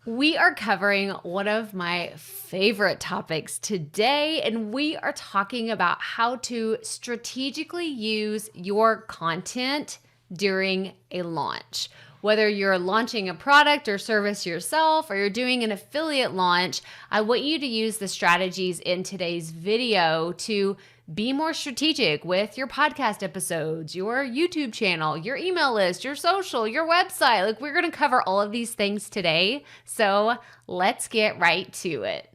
We are covering one of my favorite topics today, and we are talking about how to strategically use your content during a launch. Whether you're launching a product or service yourself, or you're doing an affiliate launch, I want you to use the strategies in today's video to be more strategic with your podcast episodes, your YouTube channel, your email list, your social, your website. Like, we're going to cover all of these things today. So let's get right to it.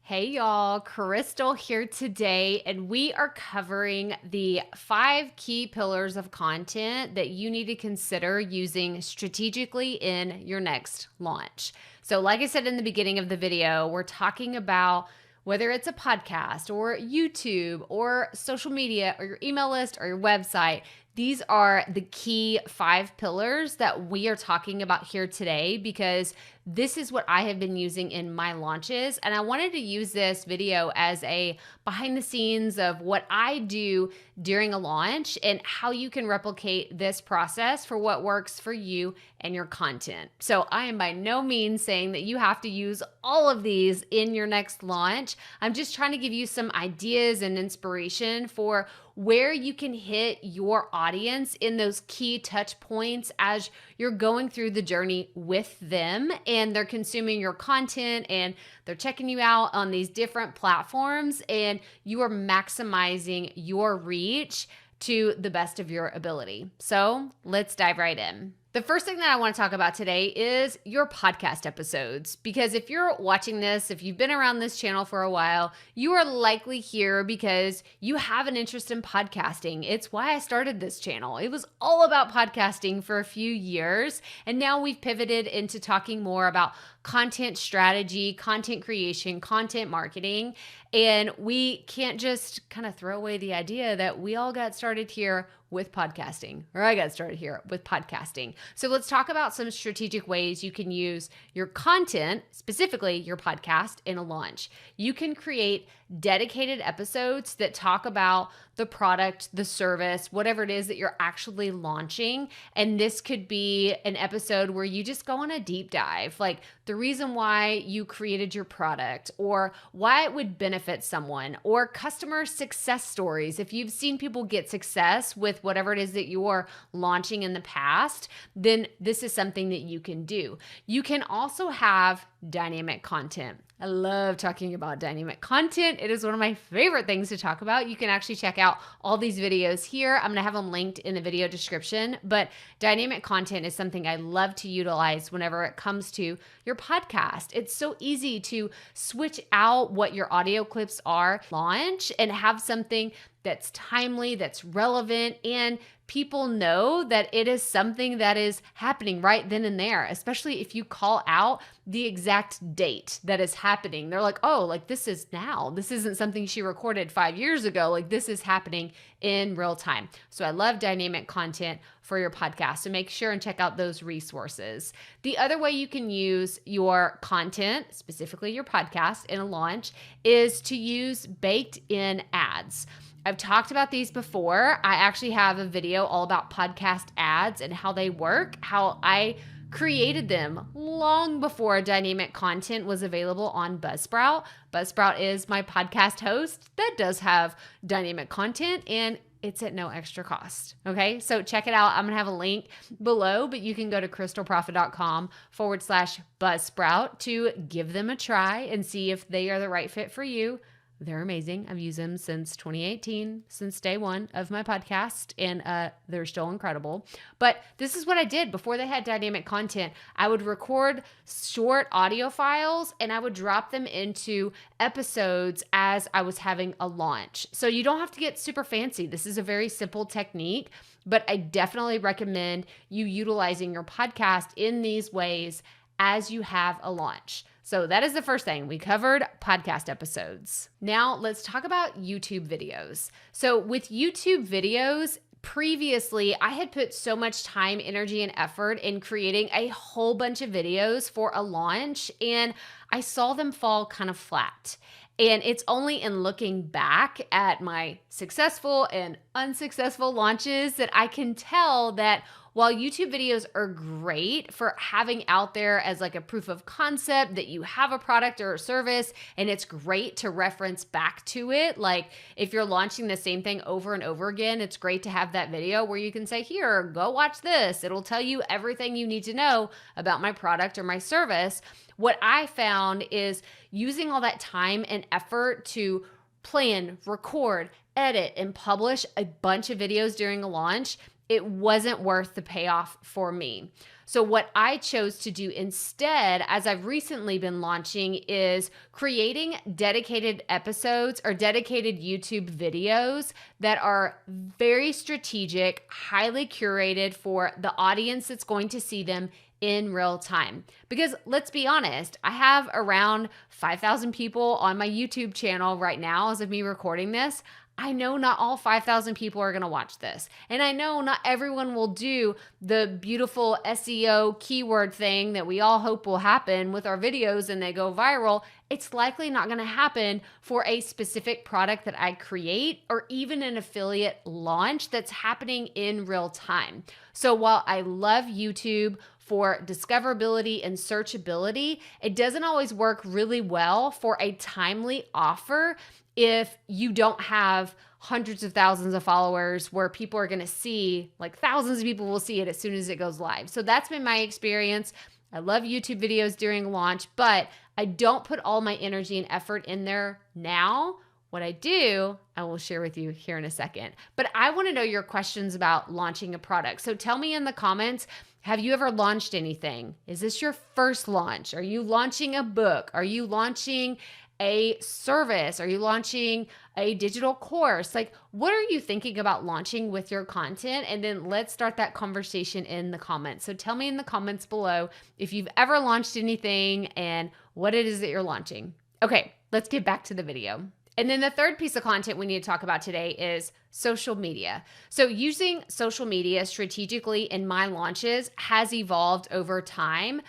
Hey y'all, Crystal here today, and we are covering the 5 key pillars of content that you need to consider using strategically in your next launch. So like I said in the beginning of the video, we're talking about whether it's a podcast or YouTube or social media or your email list or your website. These are the key 5 pillars that we are talking about here today, because this is what I have been using in my launches. And I wanted to use this video as a behind the scenes of what I do during a launch and how you can replicate this process for what works for you and your content. So I am by no means saying that you have to use all of these in your next launch. I'm just trying to give you some ideas and inspiration for where you can hit your audience in those key touch points as you're going through the journey with them and they're consuming your content and they're checking you out on these different platforms, and you are maximizing your reach to the best of your ability. So let's dive right in. The first thing that I want to talk about today is your podcast episodes, because if you're watching this, if you've been around this channel for a while, you are likely here because you have an interest in podcasting. It's why I started this channel. It was all about podcasting for a few years, and now we've pivoted into talking more about content strategy, content creation, content marketing, and we can't just kind of throw away the idea that we all got started here with podcasting, or I got started here with podcasting. So let's talk about some strategic ways you can use your content, specifically your podcast, in a launch. You can create dedicated episodes that talk about the product, the service, whatever it is that you're actually launching. And this could be an episode where you just go on a deep dive, like the reason why you created your product, or why it would benefit someone, or customer success stories. If you've seen people get success with whatever it is that you're launching in the past, then this is something that you can do. You can also have dynamic content. I love talking about dynamic content. It is one of my favorite things to talk about. You can actually check out all these videos here. I'm going to have them linked in the video description, but dynamic content is something I love to utilize whenever it comes to your podcast. It's so easy to switch out what your audio clips are, launch, and have something that's timely, that's relevant, and people know that it is something that is happening right then and there, especially if you call out the exact date that is happening. They're like, oh, like this is now. This isn't something she recorded 5 years ago. Like this is happening in real time. So I love dynamic content for your podcast. So make sure and check out those resources. The other way you can use your content, specifically your podcast, in a launch is to use baked in ads. I've talked about these before. I actually have a video all about podcast ads and how they work, how I created them long before dynamic content was available on BuzzSprout. BuzzSprout is my podcast host that does have dynamic content, and it's at no extra cost. Okay, so check it out. I'm going to have a link below, but you can go to crystalproffitt.com/Buzzsprout to give them a try and see if they are the right fit for you. They're amazing. I've used them since 2018, since day one of my podcast, and they're still incredible. But this is what I did before they had dynamic content. I would record short audio files and I would drop them into episodes as I was having a launch. So you don't have to get super fancy. This is a very simple technique, but I definitely recommend you utilizing your podcast in these ways as you have a launch. So that is the first thing. We covered podcast episodes. Now let's talk about YouTube videos. So with YouTube videos, previously, I had put so much time, energy, and effort in creating a whole bunch of videos for a launch, and I saw them fall kind of flat. And it's only in looking back at my successful and unsuccessful launches that I can tell that while YouTube videos are great for having out there as like a proof of concept that you have a product or a service, and it's great to reference back to it. Like if you're launching the same thing over and over again, it's great to have that video where you can say, here, go watch this. It'll tell you everything you need to know about my product or my service. What I found is using all that time and effort to plan, record, edit, and publish a bunch of videos during a launch, it wasn't worth the payoff for me. So what I chose to do instead, as I've recently been launching, is creating dedicated episodes or dedicated YouTube videos that are very strategic, highly curated for the audience that's going to see them in real time. Because let's be honest, I have around 5,000 people on my YouTube channel right now as of me recording this. I know not all 5,000 people are going to watch this. And I know not everyone will do the beautiful SEO keyword thing that we all hope will happen with our videos and they go viral. It's likely not going to happen for a specific product that I create or even an affiliate launch that's happening in real time. So while I love YouTube for discoverability and searchability, it doesn't always work really well for a timely offer if you don't have hundreds of thousands of followers where people are going to see, like thousands of people will see it as soon as it goes live. So that's been my experience. I love YouTube videos during launch, but I don't put all my energy and effort in there now. What I do, I will share with you here in a second. But I want to know your questions about launching a product. So tell me in the comments, have you ever launched anything? Is this your first launch? Are you launching a book? Are you launching a service? Are you launching a digital course? Like, what are you thinking about launching with your content? And then let's start that conversation in the comments. So tell me in the comments below if you've ever launched anything and what it is that you're launching. Okay, let's get back to the video. And then the third piece of content we need to talk about today is social media. So using social media strategically in my launches has evolved over time.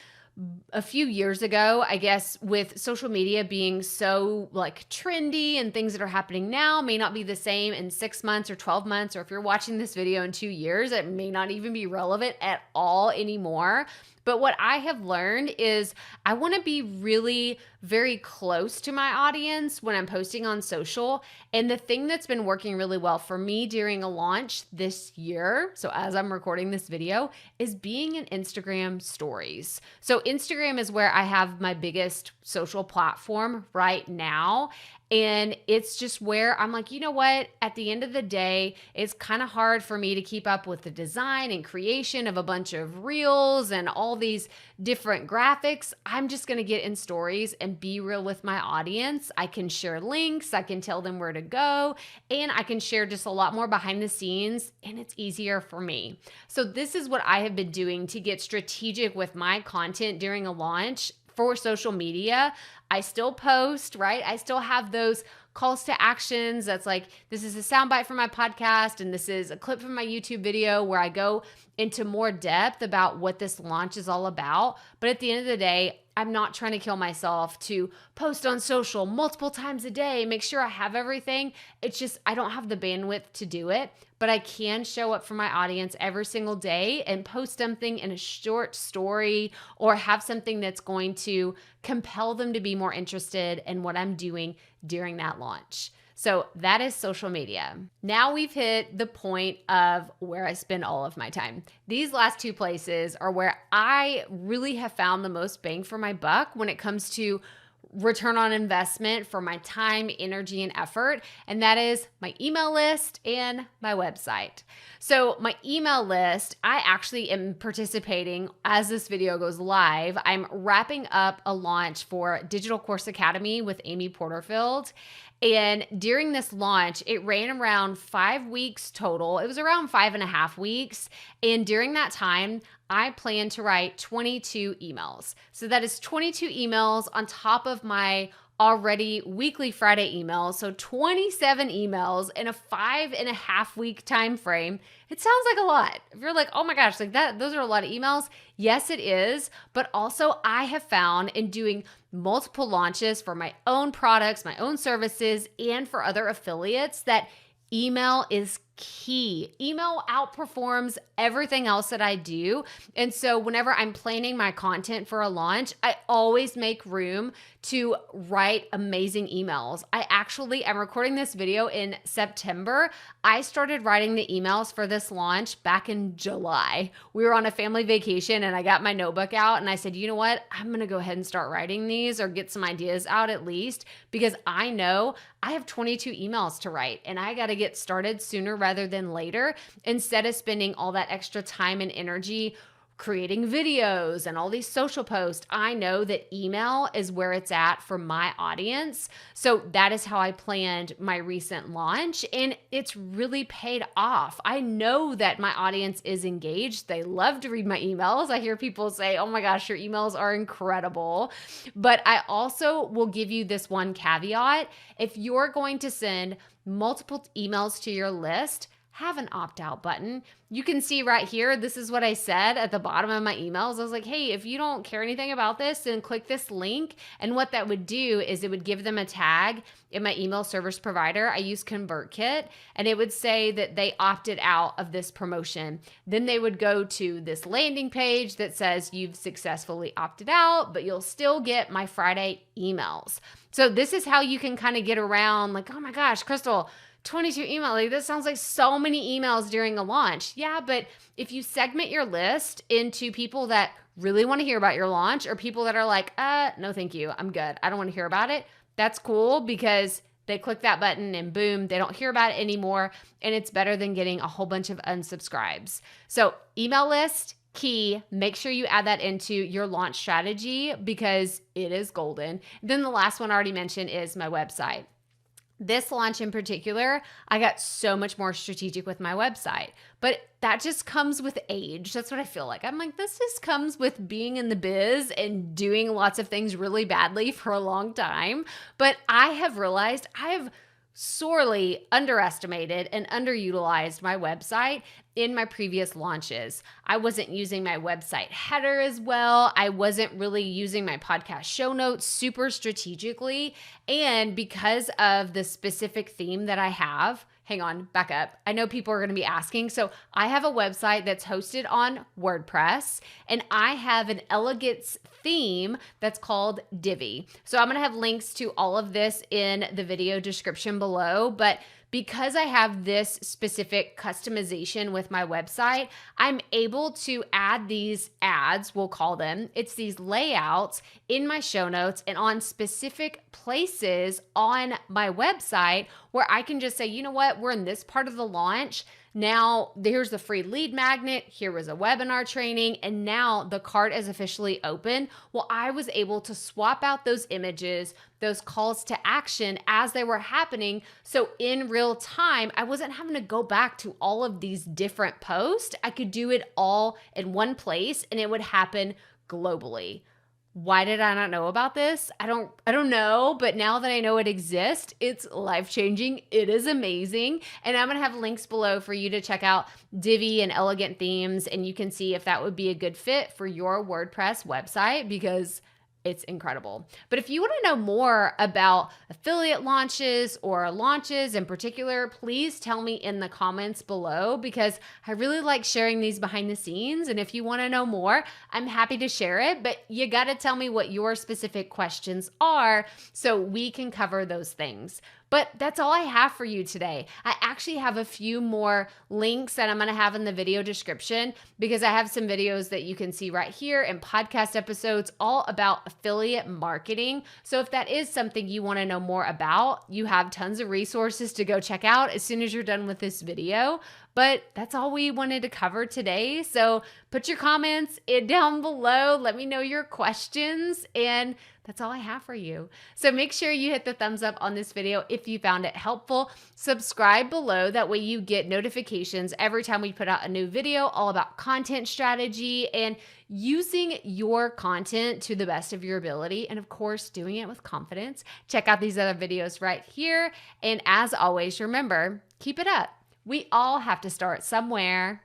A few years ago, I guess, with social media being so like trendy and things that are happening now may not be the same in 6 months or 12 months, or if you're watching this video in 2 years, it may not even be relevant at all anymore. But what I have learned is I want to be really very close to my audience when I'm posting on social. And the thing that's been working really well for me during a launch this year, so as I'm recording this video, is being in Instagram stories. So Instagram is where I have my biggest social platform right now. And it's just where I'm like, you know what? At the end of the day, it's kind of hard for me to keep up with the design and creation of a bunch of reels and all these different graphics. I'm just going to get in stories and be real with my audience. I can share links, I can tell them where to go, and I can share just a lot more behind the scenes, and it's easier for me. So this is what I have been doing to get strategic with my content during a launch. For social media, I still post, right? I still have those calls to actions. That's like, this is a soundbite from my podcast, and this is a clip from my YouTube video where I go into more depth about what this launch is all about. But at the end of the day, I'm not trying to kill myself to post on social multiple times a day, make sure I have everything. It's just, I don't have the bandwidth to do it, but I can show up for my audience every single day and post something in a short story or have something that's going to compel them to be more interested in what I'm doing during that launch. So that is social media. Now we've hit the point of where I spend all of my time. These last two places are where I really have found the most bang for my buck when it comes to return on investment for my time, energy, and effort, and that is my email list and my website. So my email list, I actually am participating as this video goes live. I'm wrapping up a launch for Digital Course Academy with Amy Porterfield. And during this launch, it ran around 5 weeks total. It was around 5.5 weeks. And during that time, I plan to write 22 emails. So that is 22 emails on top of my already weekly Friday emails, so 27 emails in a 5.5-week time frame. It sounds like a lot. If you're like, oh my gosh, like that, those are a lot of emails. Yes, it is. But also I have found in doing multiple launches for my own products, my own services, and for other affiliates that email is key. Email outperforms everything else that I do. And so whenever I'm planning my content for a launch, I always make room to write amazing emails. I'm recording this video in September. I started writing the emails for this launch back in July. We were on a family vacation and I got my notebook out and I said, you know what? I'm going to go ahead and start writing these or get some ideas out at least, because I know I have 22 emails to write and I got to get started sooner rather than later, instead of spending all that extra time and energy creating videos and all these social posts. I know that email is where it's at for my audience. So that is how I planned my recent launch, and it's really paid off. I know that my audience is engaged. They love to read my emails. I hear people say, oh my gosh, your emails are incredible. But I also will give you this one caveat. If you're going to send multiple emails to your list, have an opt-out button. You can see right here, this is what I said at the bottom of my emails. I was like, hey, if you don't care anything about this, then click this link. And what that would do is it would give them a tag in my email service provider. I use ConvertKit, and it would say that they opted out of this promotion. Then they would go to this landing page that says you've successfully opted out, but you'll still get my Friday emails. So this is how you can kind of get around like, oh my gosh, Crystal, 22 emails. Like, this sounds like so many emails during a launch. Yeah, but if you segment your list into people that really want to hear about your launch or people that are like, no, thank you, I'm good, I don't want to hear about it, that's cool, because they click that button and boom, they don't hear about it anymore. And it's better than getting a whole bunch of unsubscribes. So email list, key. Make sure you add that into your launch strategy because it is golden. Then the last one I already mentioned is my website. This launch in particular, I got so much more strategic with my website, but that just comes with age. That's what I feel like. I'm like, this just comes with being in the biz and doing lots of things really badly for a long time. But I have realized I have sorely underestimated and underutilized my website in my previous launches. I wasn't using my website header as well. I wasn't really using my podcast show notes super strategically. And because of the specific theme that I have, hang on, back up. I know people are going to be asking. So I have a website that's hosted on WordPress, and I have an elegance theme that's called DIVI. So I'm going to have links to all of this in the video description below, but because I have this specific customization with my website, I'm able to add these ads, we'll call them. It's these layouts in my show notes and on specific places on my website where I can just say, you know what, we're in this part of the launch. Now, here's the free lead magnet. Here was a webinar training. And now the cart is officially open. Well, I was able to swap out those images, those calls to action as they were happening. So in real time, I wasn't having to go back to all of these different posts. I could do it all in one place and it would happen globally. Why did I not know about this? I don't know, but now that I know it exists, it's life-changing. It is amazing. And I'm going to have links below for you to check out Divi and Elegant Themes, and you can see if that would be a good fit for your WordPress website because it's incredible. But if you want to know more about affiliate launches or launches in particular, please tell me in the comments below because I really like sharing these behind the scenes. And if you want to know more, I'm happy to share it, but you got to tell me what your specific questions are so we can cover those things. But that's all I have for you today. I actually have a few more links that I'm going to have in the video description because I have some videos that you can see right here and podcast episodes all about affiliate marketing. So if that is something you want to know more about, you have tons of resources to go check out as soon as you're done with this video. But that's all we wanted to cover today. So put your comments down below. Let me know your questions. And That's all I have for you. So make sure you hit the thumbs up on this video if you found it helpful. Subscribe below. That way you get notifications every time we put out a new video all about content strategy and using your content to the best of your ability. And of course, doing it with confidence. Check out these other videos right here. And as always, remember, keep it up. We all have to start somewhere.